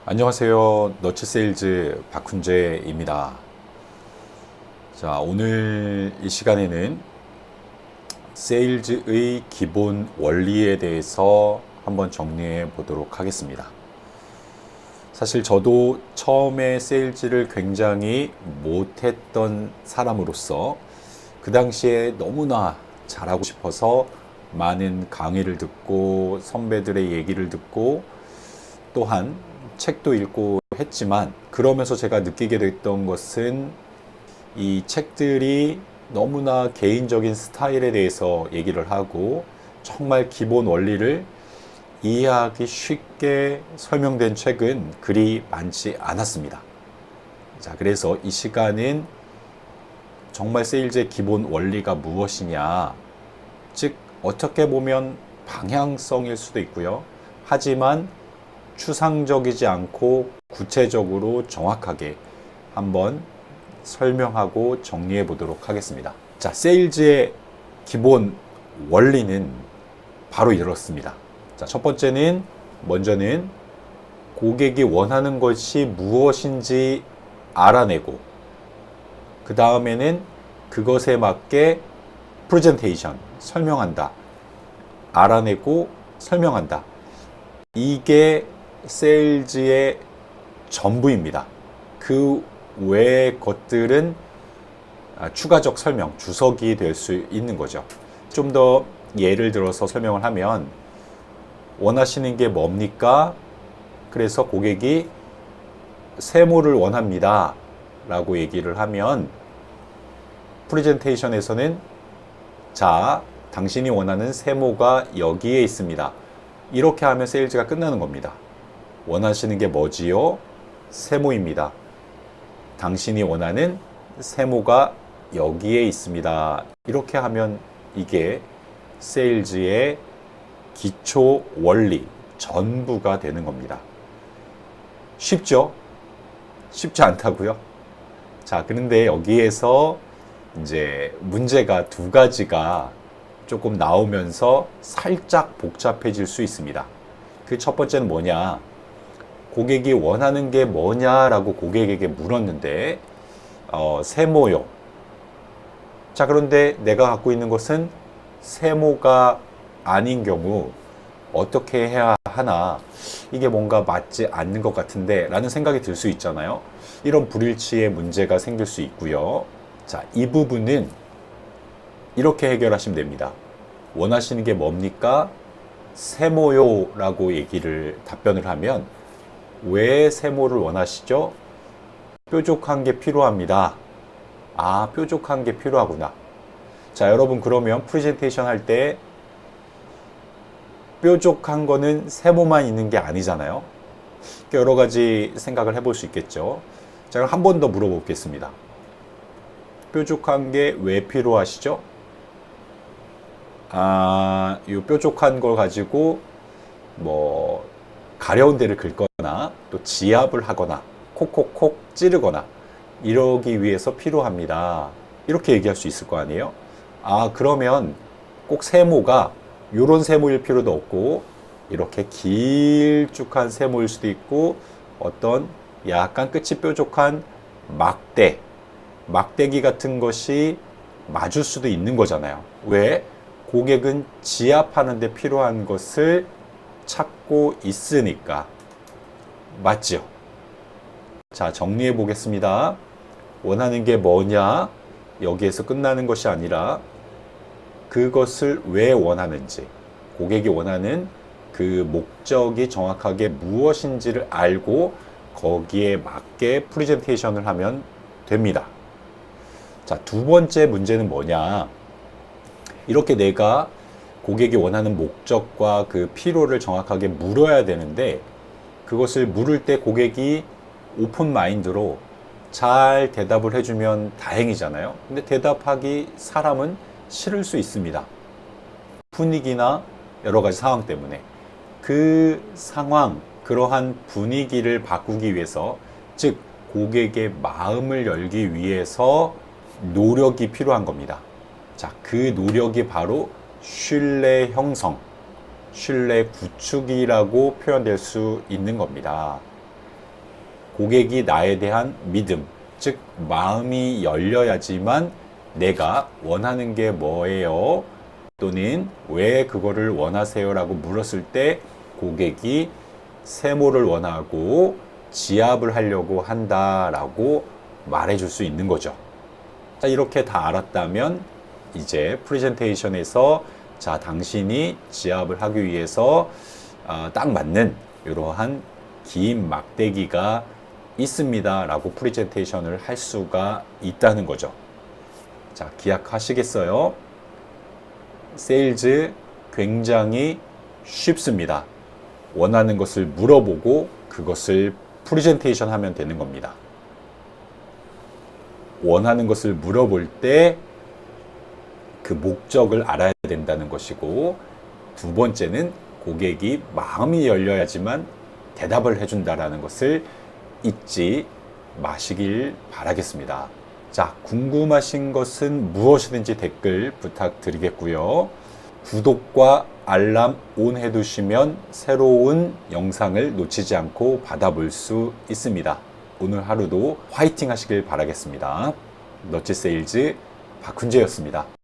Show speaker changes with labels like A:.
A: 안녕하세요. 너츠세일즈 박훈재입니다. 자, 오늘 이 시간에는 세일즈의 기본 원리에 대해서 한번 정리해 보도록 하겠습니다. 사실 저도 처음에 세일즈를 굉장히 못했던 사람으로서 그 당시에 너무나 잘하고 싶어서 많은 강의를 듣고 선배들의 얘기를 듣고 또한 책도 읽고 했지만, 그러면서 제가 느끼게 됐던 것은 이 책들이 너무나 개인적인 스타일에 대해서 얘기를 하고 정말 기본 원리를 이해하기 쉽게 설명된 책은 그리 많지 않았습니다. 자, 그래서 이 시간은 정말 세일즈의 기본 원리가 무엇이냐, 즉 어떻게 보면 방향성일 수도 있고요. 하지만 추상적이지 않고 구체적으로 정확하게 한번 설명하고 정리해 보도록 하겠습니다. 자, 세일즈의 기본 원리는 바로 이렇습니다. 자, 첫 번째는 먼저는 고객이 원하는 것이 무엇인지 알아내고, 그 다음에는 그것에 맞게 프레젠테이션, 설명한다. 알아내고 설명한다. 이게 세일즈의 전부입니다. 그 외의 것들은 추가적 설명, 주석이 될 수 있는 거죠. 좀 더 예를 들어서 설명을 하면, 원하시는 게 뭡니까? 그래서 고객이 세모를 원합니다 라고 얘기를 하면, 프레젠테이션에서는 자, 당신이 원하는 세모가 여기에 있습니다. 이렇게 하면 세일즈가 끝나는 겁니다. 원하시는 게 뭐지요? 세모입니다. 당신이 원하는 세모가 여기에 있습니다. 이렇게 하면 이게 세일즈의 기초 원리, 전부가 되는 겁니다. 쉽죠? 쉽지 않다고요? 자, 그런데 여기에서 이제 문제가 두 가지가 조금 나오면서 살짝 복잡해질 수 있습니다. 그 첫 번째는 뭐냐? 고객이 원하는 게 뭐냐라고 고객에게 물었는데, 세모요. 자, 그런데 내가 갖고 있는 것은 세모가 아닌 경우 어떻게 해야 하나, 이게 뭔가 맞지 않는 것 같은데 라는 생각이 들 수 있잖아요. 이런 불일치의 문제가 생길 수 있고요. 자, 이 부분은 이렇게 해결하시면 됩니다. 원하시는 게 뭡니까? 세모요 라고 답변을 하면, 왜 세모를 원하시죠? 뾰족한 게 필요합니다. 아, 뾰족한 게 필요하구나. 자, 여러분, 그러면 프레젠테이션 할 때 뾰족한 거는 세모만 있는 게 아니잖아요. 여러 가지 생각을 해볼 수 있겠죠. 자, 그럼 한 번 더 물어보겠습니다. 뾰족한 게 왜 필요하시죠? 이 뾰족한 걸 가지고 가려운 데를 긁거나 또 지압을 하거나 콕콕콕 찌르거나 이러기 위해서 필요합니다. 이렇게 얘기할 수 있을 거 아니에요? 아, 그러면 꼭 세모가 요런 세모일 필요도 없고 이렇게 길쭉한 세모일 수도 있고, 어떤 약간 끝이 뾰족한 막대기 같은 것이 맞을 수도 있는 거잖아요. 왜? 고객은 지압하는 데 필요한 것을 찾고 있으니까. 맞죠? 자, 정리해 보겠습니다. 원하는 게 뭐냐? 여기에서 끝나는 것이 아니라 그것을 왜 원하는지, 고객이 원하는 그 목적이 정확하게 무엇인지를 알고 거기에 맞게 프레젠테이션을 하면 됩니다. 자, 두 번째 문제는 뭐냐? 이렇게 내가 고객이 원하는 목적과 그 필요를 정확하게 물어야 되는데, 그것을 물을 때 고객이 오픈 마인드로 잘 대답을 해주면 다행이잖아요. 근데 대답하기 사람은 싫을 수 있습니다. 분위기나 여러 가지 상황 때문에. 그 상황, 그러한 분위기를 바꾸기 위해서, 즉 고객의 마음을 열기 위해서 노력이 필요한 겁니다. 자, 그 노력이 바로 신뢰 형성, 신뢰 구축이라고 표현될 수 있는 겁니다. 고객이 나에 대한 믿음, 즉 마음이 열려야지만 내가 원하는 게 뭐예요? 또는 왜 그거를 원하세요? 라고 물었을 때 고객이 세모를 원하고 지압을 하려고 한다라고 말해줄 수 있는 거죠. 자, 이렇게 다 알았다면 이제 프레젠테이션에서 자, 당신이 지압을 하기 위해서 딱 맞는 이러한 긴 막대기가 있습니다 라고 프레젠테이션을 할 수가 있다는 거죠. 자, 기약하시겠어요? 세일즈 굉장히 쉽습니다. 원하는 것을 물어보고 그것을 프레젠테이션 하면 되는 겁니다. 원하는 것을 물어볼 때 그 목적을 알아야 된다는 것이고, 두 번째는 고객이 마음이 열려야지만 대답을 해준다라는 것을 잊지 마시길 바라겠습니다. 자, 궁금하신 것은 무엇이든지 댓글 부탁드리겠고요. 구독과 알람 온 해두시면 새로운 영상을 놓치지 않고 받아볼 수 있습니다. 오늘 하루도 화이팅 하시길 바라겠습니다. 너치 세일즈 박훈재였습니다.